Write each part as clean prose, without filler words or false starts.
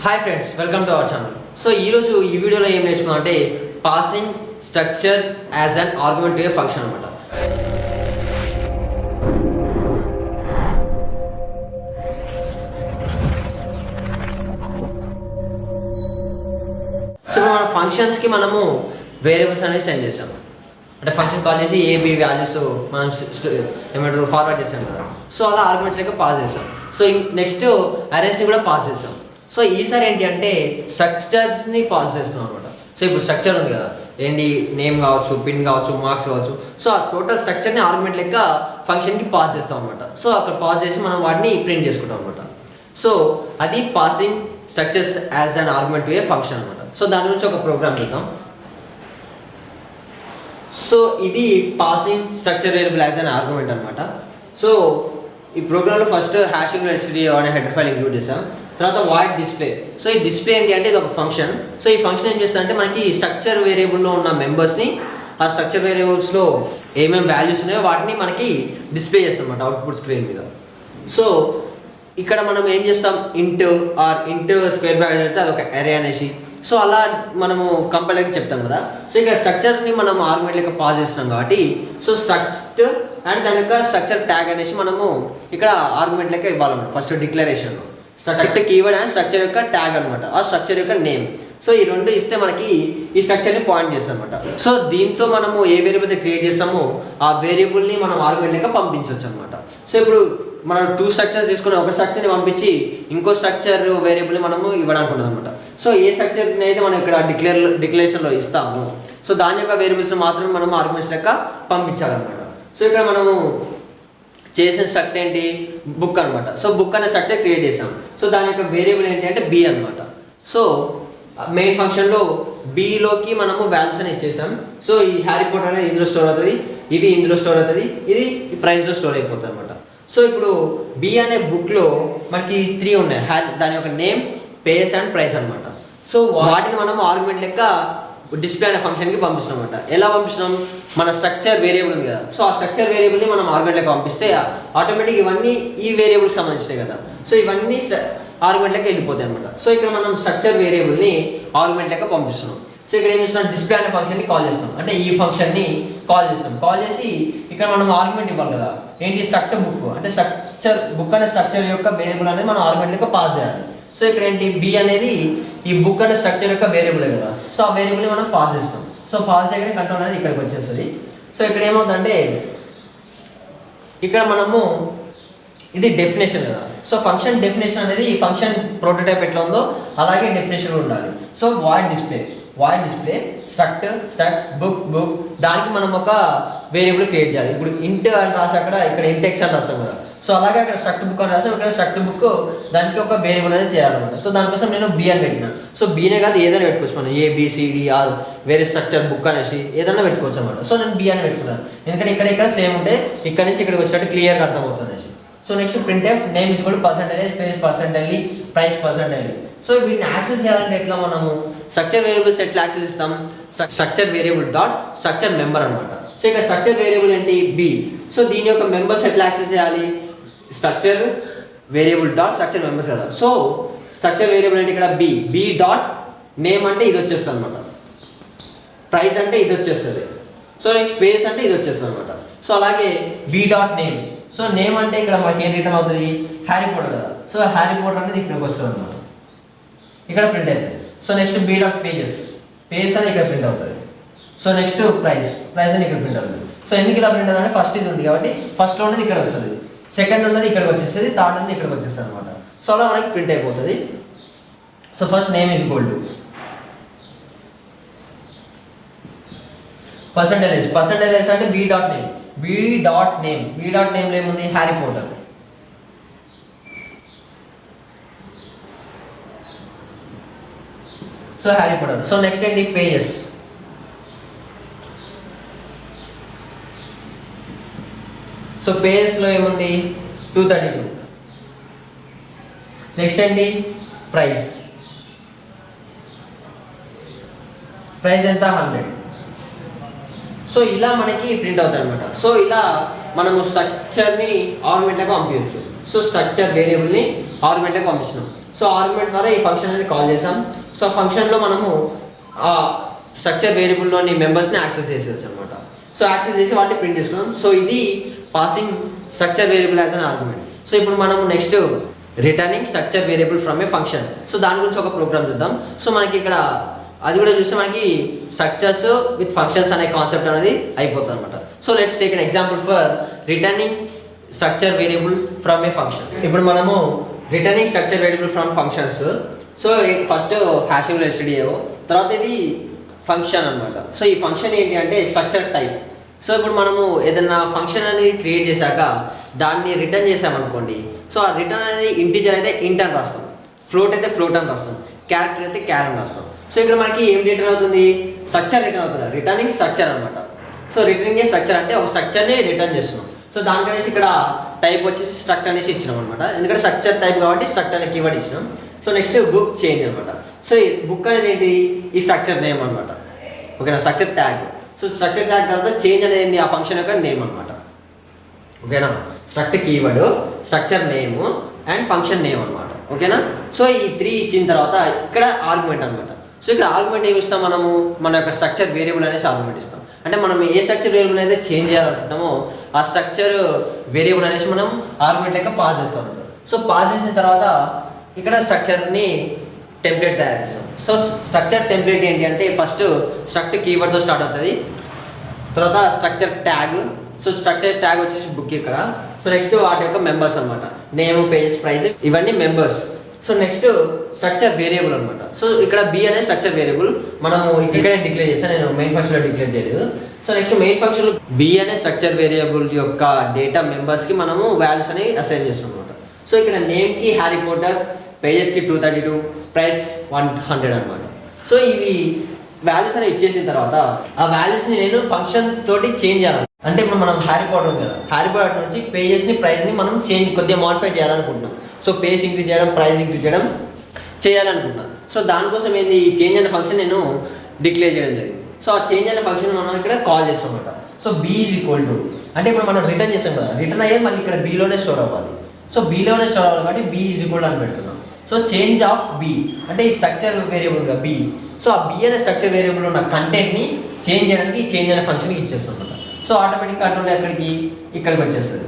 Hi friends, welcome to our channel. So ఈరోజు ఈ వీడియోలో ఏం నేర్చుకున్నాం అంటే passing structure as an argument to A function అనమాట. సో మన ఫంక్షన్స్కి మనము వేరియబుల్స్ అనేది సెండ్ చేసాం. అంటే ఫంక్షన్ కాల్ చేసి ఏబి వాల్యూస్ మనం ఏమంటారు ఫార్వర్డ్ చేసాం కదా. సో అలా ఆర్గ్యుమెంట్స్ లెక్క పాస్ చేసాం. సో నెక్స్ట్ అరేస్ని కూడా పాస్ చేసాం. సో ఈసారి ఏంటి అంటే స్ట్రక్చర్స్ని పాస్ చేస్తాం అనమాట. సో ఇప్పుడు స్ట్రక్చర్ ఉంది కదా, ఏంటి నేమ్ కావచ్చు, పిన్ కావచ్చు, మార్క్స్ కావచ్చు. సో ఆ టోటల్ స్ట్రక్చర్ని ఆర్గ్యుమెంట్ లెక్క ఫంక్షన్కి పాస్ చేస్తాం అనమాట. సో అక్కడ పాస్ చేసి మనం వాటిని ప్రింట్ చేసుకుంటాం అనమాట. సో అది passing structures as an argument to A function అనమాట. సో దాని గురించి ఒక ప్రోగ్రామ్ చూద్దాం. సో ఇది passing structure variable as an argument అనమాట. సో ఈ ప్రోగ్రామ్లో ఫస్ట్ హ్యాషింగ్ ఎస్టీడీఓ అనే హెడర్ ఫైల్ ఇంక్లూడ్ చేసాం. తర్వాత వాయిడ్ డిస్ప్లే. సో ఈ డిస్ప్లే ఏంటి అంటే ఇది ఒక ఫంక్షన్. సో ఈ ఫంక్షన్ ఏం చేస్తుంది అంటే మనకి స్ట్రక్చర్ వేరియబుల్లో ఉన్న మెంబర్స్ని ఆ స్ట్రక్చర్ వేరియబుల్స్లో ఏమేమి వాల్యూస్ ఉన్నాయో వాటిని మనకి డిస్ప్లే చేస్తాం అనమాట అవుట్పుట్ స్క్రీన్ మీద. సో ఇక్కడ మనం ఏం చేస్తాం, ఇంట్ స్క్వేర్ బ్రాకెట్ పెడితే అది ఒక అరే అనేసి. సో అలా మనము కంపైలర్కి చెప్తాం కదా. సో ఇక్కడ స్ట్రక్చర్ని మనం ఆర్గ్యుమెంట్ లెక్క పాస్ చేస్తున్నాం కాబట్టి సో స్ట్రక్చర్ అండ్ దాని యొక్క స్ట్రక్చర్ ట్యాగ్ అనేసి మనము ఇక్కడ ఆర్గ్యుమెంట్ లెక్క ఇవ్వాలన్నమాట. First declaration structure keyword and structure యొక్క ట్యాగ్ అనమాట, ఆ స్ట్రక్చర్ యొక్క నేమ్. సో ఈ రెండు ఇస్తే మనకి ఈ స్ట్రక్చర్ని పాయింట్ చేస్తాం అనమాట. సో దీంతో మనము ఏ వేరియబుల్ అయితే క్రియేట్ చేస్తామో ఆ వేరియబుల్ని మనం ఆర్గ్యుమెంట్ లెక్క పంపించవచ్చు అనమాట. సో ఇప్పుడు మనం 2 స్ట్రక్చర్స్ తీసుకుని ఒక స్ట్రక్చర్ని పంపించి ఇంకో స్ట్రక్చర్ వేరియబుల్ని మనము ఇవ్వడానికి ఉంటుంది అనమాట. సో ఏ స్ట్రక్చర్ని అయితే మనం ఇక్కడ డిక్లరేషన్లో ఇస్తాము సో దాని యొక్క వేరియబుల్స్ మాత్రమే మనం ఆర్గ్యుమెంట్స్ లెక్క పంపించాలన్నమాట. సో ఇక్కడ మనము చేసిన స్ట్రక్చర్ ఏంటి, బుక్ అనమాట. సో బుక్ అనే స్ట్రక్చర్ క్రియేట్ చేసాం. సో దాని యొక్క వేరియబుల్ ఏంటి అంటే బి అనమాట. సో మెయిన్ ఫంక్షన్లో బిలోకి మనము వాల్యూస్ అని ఇచ్చేసాం. సో ఈ హ్యారీ పోటర్ అనేది ఇందులో స్టోర్ అవుతుంది, ఇది ఇందులో స్టోర్ అవుతుంది, ఇది ప్రైస్లో స్టోర్ అయిపోతుంది అనమాట. సో ఇప్పుడు బి అనే బుక్లో మనకి 3 ఉన్నాయి. దాని యొక్క నేమ్, పేస్ అండ్ ప్రైస్ అనమాట. సో వాటిని మనం ఆర్గ్యుమెంట్ లెక్క డిస్ప్లే అనే ఫంక్షన్కి పంపిస్తున్నాం అనమాట. ఎలా పంపిస్తున్నాం, మన స్ట్రక్చర్ వేరియబుల్ ఉంది కదా. సో ఆ స్ట్రక్చర్ వేరియబుల్ని మనం ఆర్గ్యుమెంట్ లెక్క పంపిస్తే ఆటోమేటిక్ ఇవన్నీ ఈ వేరియబుల్కి సంబంధించినాయి కదా. సో ఇవన్నీ ఆర్గ్యుమెంట్ లెక్క వెళ్ళిపోతాయి అనమాట. సో ఇక్కడ మనం స్ట్రక్చర్ వేరియబుల్ని ఆర్గ్యుమెంట్ లెక్క పంపిస్తున్నాం. సో ఇక్కడ ఏం చేస్తున్నాం, డిస్ప్లే అనే ఫంక్షన్ని కాల్ చేస్తాం. అంటే ఈ ఫంక్షన్ని కాల్ చేస్తాం. కాల్ చేసి ఇక్కడ మనం ఆర్గ్యుమెంట్ ఇవ్వాలి కదా, ఏంటి స్ట్రక్చర్ బుక్ అంటే స్ట్రక్చర్ బుక్ అనే స్ట్రక్చర్ యొక్క వేరియబుల్ అనేది మనం ఆర్గ్యుమెంట్ లెక్క పాస్ చేయాలి. సో ఇక్కడ ఏంటి బి అనేది ఈ బుక్ అనే స్ట్రక్చర్ యొక్క వేరియబులే కదా. సో ఆ వేరియబుల్ని మనం పాస్ చేస్తాం. సో పాస్ చేయగానే కంట్రోల్ అనేది ఇక్కడికి వచ్చేస్తుంది. సో ఇక్కడ ఏమవుతుందంటే ఇక్కడ మనము ఇది డెఫినేషన్ కదా. సో ఫంక్షన్ డెఫినేషన్ అనేది ఈ ఫంక్షన్ ప్రోటోటైప్ ఎట్లా ఉందో అలాగే డెఫినేషన్ ఉండాలి. So void display struct book దానికి మనం ఒక వేరియబుల్ క్రియేట్ చేయాలి. ఇప్పుడు ఇంట్ అని రాసి ఇక్కడ ఇంటెక్స్ అని రాస్తాం కదా. సో అలాగే అక్కడ స్ట్రక్ట్ బుక్ అని రాస్తాం, ఇక్కడ స్ట్రక్ట్ బుక్ దానికి ఒక వేరియబుల్ అనేది చేయాలన్నమాట. సో దానికోసం నేను బి అని పెట్టినా. సో బీనే కాదు ఏదైనా పెట్టుకోవచ్చు మనం, ఏబిసిడిఆర్ వేరే స్ట్రక్చర్ బుక్ అనేసి ఏదైనా పెట్టుకోవచ్చు అనమాట. సో నేను బి అని పెట్టుకున్నాను ఎందుకంటే ఇక్కడ సేమ్ ఉంటే ఇక్కడ నుంచి ఇక్కడికి వచ్చినట్టు క్లియర్గా అర్థమవుతుంది అనేసి. So next printf name is equal to percentage space percentile price percentile. So వీటిని యాక్సెస్ చేయాలంటే ఎట్లా, మనము స్ట్రక్చర్ వేరియబుల్స్ ఎట్లా యాక్సెస్ ఇస్తాం, structure variable dot structure member అనమాట. సో ఇక్కడ స్ట్రక్చర్ వేరియబుల్ ఏంటి బి. సో దీని యొక్క మెంబర్స్ ఎట్లా యాక్సెస్ చేయాలి, structure variable dot structure members కదా. సో స్ట్రక్చర్ వేరియబుల్ అంటే ఇక్కడ బి డాట్ నేమ్ అంటే ఇది వచ్చేస్తుంది అనమాట, ప్రైస్ అంటే ఇది వచ్చేస్తుంది. సో నెక్స్ట్ స్పేస్ అంటే ఇది వచ్చేస్తుంది అనమాట. సో అలాగే b dot name. So name అంటే ఇక్కడ మనకి ఏం రిటర్న్ అవుతుంది, హ్యారీ పోటర్ కదా. సో హ్యారీ పోటర్ అనేది ఇక్కడికి వస్తుంది అనమాట, ఇక్కడ ప్రింట్ అవుతుంది. So next b dot pages అని ఇక్కడ ప్రింట్ అవుతుంది. సో నెక్స్ట్ ప్రైస్ అని ఇక్కడ ప్రింట్ అవుతుంది. సో ఎందుకు ఇలా ప్రింట్ అవుతుంది అంటే ఫస్ట్ ఇది ఉంది కాబట్టి ఫస్ట్లో ఉన్నది ఇక్కడ వస్తుంది, సెకండ్ ఉన్నది ఇక్కడికి వచ్చేస్తుంది, థర్డ్ ఉన్నది ఇక్కడికి వచ్చేస్తుంది అనమాట. సో అలా మనకి ప్రింట్ అయిపోతుంది. So first name is equal to percentage అంటే బి డాట్ నేమ్లో ఏముంది, Harry Potter. So Harry Potter. So next ఏంటి పేజెస్. సో పేజెస్లో ఏముంది 232. నెక్స్ట్ ఏంటి ప్రైస్ ఎంత 100. సో ఇలా మనకి ప్రింట్ అవుతుంది అనమాట. సో ఇలా మనము స్ట్రక్చర్ని ఆర్గ్యుమెంట్లకు పంపించవచ్చు. సో స్ట్రక్చర్ వేరియబుల్ని ఆర్గ్యుమెంట్లకు పంపిస్తున్నాం. సో ఆర్గ్యుమెంట్ ద్వారా ఈ ఫంక్షన్ అనేది కాల్ చేసాం. సో ఫంక్షన్లో మనము ఆ స్ట్రక్చర్ వేరియబుల్లోని మెంబర్స్ని యాక్సెస్ చేసేవచ్చు అనమాట. సో యాక్సెస్ చేసి వాటిని ప్రింట్ చేసుకున్నాం. సో ఇది passing structure variable as an argument. So ఇప్పుడు మనము next returning structure variable from a function. So దాని గురించి ఒక ప్రోగ్రామ్ చూద్దాం. సో మనకి ఇక్కడ అది కూడా చూస్తే మనకి స్ట్రక్చర్స్ విత్ ఫంక్షన్స్ అనే కాన్సెప్ట్ అనేది అయిపోతుంది అనమాట. So let's take an example for returning structure variable from a function. ఇప్పుడు మనము returning structure variable from functions. So first hashing ఎస్టీడీఏ, తర్వాత ఇది ఫంక్షన్ అనమాట. సో ఈ ఫంక్షన్ ఏంటి అంటే స్ట్రక్చర్ టైప్. సో ఇప్పుడు మనము ఏదైనా ఫంక్షన్ అనేది క్రియేట్ చేశాక దాన్ని రిటర్న్ చేసామనుకోండి. సో ఆ రిటర్న్ అనేది ఇంటీజర్ అయితే ఇంట్ అని రాస్తాం, ఫ్లోట్ అయితే ఫ్లోట్ అని రాస్తాం, క్యారెక్టర్ అయితే క్యార్ అని రాస్తాం. సో ఇక్కడ మనకి ఏం రిటర్న్ అవుతుంది? స్ట్రక్చర్ రిటర్న్ అవుతుంది, రిటర్నింగ్ స్ట్రక్చర్ అనమాట. సో రిటర్నింగ్ స్ట్రక్చర్ అంటే ఒక స్ట్రక్చర్ని రిటర్న్ చేస్తున్నాం. సో దానికనేసి ఇక్కడ టైప్ వచ్చేసి స్ట్రక్ట్ అనేసి ఇచ్చినాం అనమాట, ఎందుకంటే స్ట్రక్చర్ టైప్ కాబట్టి స్ట్రక్ట్ అనే కీవర్డ్ ఇచ్చినాం. సో నెక్స్ట్ బుక్ చేంజ్ అనమాట. సో ఈ బుక్ అనేది ఏంటి? ఈ స్ట్రక్చర్ నేమ్ అనమాట. ఓకేనా, structure tag. So structure tag తర్వాత చేంజ్ అనేది ఏంటి? ఆ ఫంక్షన్ యొక్క నేమ్ అనమాట. ఓకేనా, struct keyword, structure name and function name అనమాట. ఓకేనా, సో ఈ 3 ఇచ్చిన తర్వాత ఇక్కడ ఆర్గ్యుమెంట్ అనమాట. సో ఇక్కడ ఆర్గ్యుమెంట్ ఏమి ఇస్తాం? మనము మన యొక్క స్ట్రక్చర్ వేరియబుల్ అనేసి ఆర్గ్యుమెంట్ ఇస్తాం. అంటే మనం ఏ స్ట్రక్చర్ వేరియబుల్ అయితే చేంజ్ చేయాలనుకుంటామో ఆ స్ట్రక్చర్ వేరియబుల్ అనేసి మనం ఆర్గ్యుమెంట్ లెక్క పాస్ చేస్తాం. సో పాస్ చేసిన తర్వాత ఇక్కడ స్ట్రక్చర్ని టెంప్లెట్ తయారు చేస్తాం. సో స్ట్రక్చర్ టెంప్లెట్ ఏంటి అంటే ఫస్ట్ స్ట్రక్ట్ కీవర్డ్తో స్టార్ట్ అవుతుంది, తర్వాత structure tag. So structure tag వచ్చేసి బుక్ ఇక్కడ. సో నెక్స్ట్ వాటి యొక్క మెంబర్స్ అనమాట, నేమ్, పేజ్, ప్రైస్, ఇవన్నీ members. So next structure variable అనమాట. సో ఇక్కడ బి అనే స్ట్రక్చర్ వేరియబుల్ మనము ఇక్కడే డిక్లేర్ చేస్తాను, నేను మెయిన్ ఫంక్షన్లో డిక్లేర్ చేయలేదు. సో నెక్స్ట్ మెయిన్ ఫంక్షన్లో బి అనే స్ట్రక్చర్ వేరియబుల్ యొక్క డేటా మెంబర్స్కి మనము వాల్యూస్ అనేవి అసైన్ చేస్తాం అనమాట. సో ఇక్కడ నేమ్కి హ్యారీ పోటర్, పేజెస్కి 232, ప్రైస్ 100 అనమాట. సో ఇవి వాల్యూస్ అనేవి ఇచ్చేసిన తర్వాత ఆ వాల్యూస్ని నేను ఫంక్షన్ తోటి చేంజ్ చేయాలి. అంటే ఇప్పుడు మనం హ్యారీ పాటర్ ఉంది కదా, హ్యారీ పాటర్ నుంచి పేజెస్ని, ప్రైస్ని మనం కొద్దిగా మాడిఫై చేయాలనుకుంటున్నాం. సో పేజ్ ఇంక్రీజ్ చేయడం, ప్రైస్ ఇంక్రీజ్ చేయడం చేయాలనుకుంటున్నాం. సో దానికోసం ఏంది ఈ చేంజ్ అనే ఫంక్షన్ నేను డిక్లేర్ చేయడం జరిగింది. సో ఆ చేంజ్ అనే ఫంక్షన్ మనం ఇక్కడ కాల్ చేస్తాం అనమాట. So b is equal to అంటే ఇప్పుడు మనం రిటర్న్ చేస్తాం కదా, రిటర్న్ అయ్యే మళ్ళీ ఇక్కడ బీలోనే స్టోర్ అవ్వాలి. సో బీలోనే స్టోర్ అవ్వాలి కాబట్టి బీ ఈజ్ ఈక్వల్ అని పెడుతున్నాం. సో చేంజ్ ఆఫ్ బీ అంటే ఈ స్ట్రక్చర్ వేరియబుల్గా బీ. సో ఆ బీ అనే స్ట్రక్చర్ వేరియబుల్ ఉన్న కంటెంట్ని చేంజ్ చేయడానికి ఈ చేంజ్ అనే ఫంక్షన్కి ఇచ్చేస్తాం అనమాట. సో ఆటోమేటిక్ కంట్రోల్ ఇక్కడికి వచ్చేస్తుంది.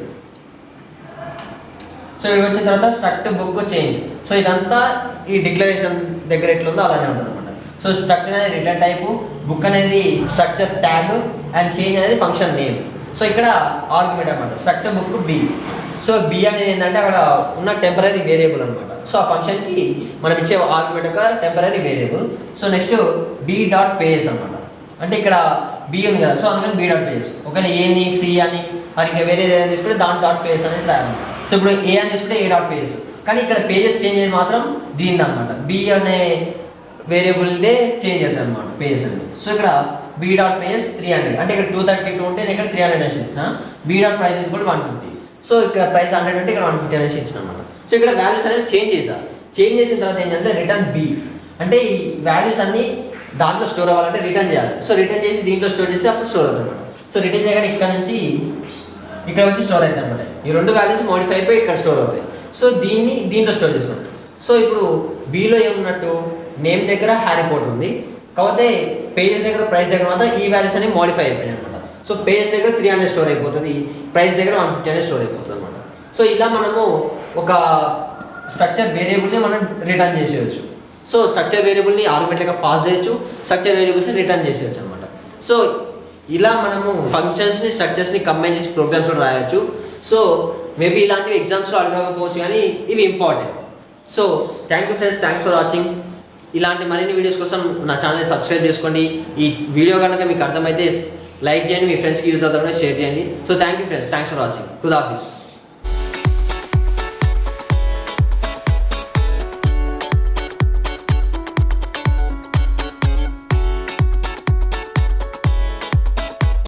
సో ఇక్కడికి వచ్చిన తర్వాత స్ట్రక్ట్ బుక్ చేంజ్. సో ఇదంతా ఈ డిక్లరేషన్ దగ్గర ఎట్లుందో అలానే ఉంటుంది అనమాట. సో స్ట్రక్చర్ అనేది రిటర్న్ టైపు, బుక్ అనేది స్ట్రక్చర్ ట్యాగ్ అండ్ చేంజ్ అనేది ఫంక్షన్ నేమ్. సో ఇక్కడ ఆర్గ్యుమెంట్ అనమాట, struct book b. So b అనేది ఏంటంటే అక్కడ ఉన్న టెంపరీ వేరియబుల్ అనమాట. సో ఆ ఫంక్షన్కి మనం ఇచ్చే ఆర్గ్యుమెంట్ ఒక temporary variable. So next b dot pages అనమాట. అంటే ఇక్కడ బి ఉంది కదా, సో అందుకని బి డాట్ పేజెస్. ఒకవేళ ఏని సి అని అది ఇంకా వేరే ఏదైనా తీసుకుంటే దాని డాట్ పేజెస్ అనేసి రాయాలి. సో ఇప్పుడు ఏ అని తీసుకుంటే ఏ డాట్ పేజెస్, కానీ ఇక్కడ పేజెస్ చేంజ్ అయ్యేది మాత్రం దీనిది అనమాట. బి అనే వేరియబుల్దే చేంజ్ అవుతుంది అనమాట పేజెస్ అనేది. సో ఇక్కడ బి డాట్ పేజెస్ 300 అంటే ఇక్కడ 232 ఉంటే నేను ఇక్కడ 300 అనేసి ఇచ్చిన. బి డాట్ ప్రైస్ ఈజ్ కూడా 150. సో ఇక్కడ ప్రైస్ 100 ఉంటే ఇక్కడ 150 అనేసి ఇచ్చిన అనమాట. సో ఇక్కడ వాల్యూస్ అనేది చేంజ్ చేశారు. చేంజ్ చేసిన తర్వాత ఏంటంటే రిటర్న్ బి అంటే ఈ వాల్యూస్ అన్ని దాంట్లో స్టోర్ అవ్వాలంటే రిటర్న్ చేయాలి. సో రిటర్న్ చేసి దీంట్లో స్టోర్ చేసి అప్పుడు స్టోర్ అవుతుంది అనమాట. సో రిటర్న్ చేయగానే ఇక్కడ నుంచి ఇక్కడ వచ్చి స్టోర్ అవుతుంది అనమాట. ఈ 2 వాల్యూస్ మోడిఫై అయిపోయి ఇక్కడ స్టోర్ అవుతాయి. సో దీంట్లో స్టోర్ చేస్తాం. సో ఇప్పుడు బీలో ఏమున్నట్టు నేమ్ దగ్గర హ్యారీ పోటర్ ఉంది, కాకపోతే పేజెస్ దగ్గర ప్రైస్ దగ్గర మాత్రం ఈ వాల్యూస్ అనేవి మోడిఫై అయిపోయాయి అనమాట. సో పేజ్ దగ్గర 300 స్టోర్ అయిపోతుంది, ప్రైస్ దగ్గర 150 అనేది స్టోర్ అయిపోతుంది అనమాట. సో ఇలా మనము ఒక స్ట్రక్చర్ వేరియబుల్ని మనం రిటర్న్ చేసేయచ్చు. సో స్ట్రక్చర్ వేరియబుల్ని ఆర్గ్యుమెంట్గా పాస్ చేయొచ్చు, స్ట్రక్చర్ వేరియబుల్స్ని రిటర్న్ చేసేయచ్చు అనమాట. సో ఇలా మనము ఫంక్షన్స్ని, స్ట్రక్చర్స్ని కంబైన్ చేసి ప్రోగ్రామ్స్ కూడా రాయొచ్చు. సో మేబీ ఇలాంటివి ఎగ్జామ్స్లో అడగకపోవచ్చు, కానీ ఇవి important. So thank you friends, thanks for watching. ఇలాంటి మరిన్ని వీడియోస్ కోసం నా ఛానల్ని సబ్స్క్రైబ్ చేసుకోండి. ఈ వీడియో కనుక మీకు అర్థమైతే లైక్ చేయండి, మీ ఫ్రెండ్స్కి యూజ్ అవుతారని షేర్ చేయండి. So thank you friends, thanks for watching. ఖుదాఫిజ్.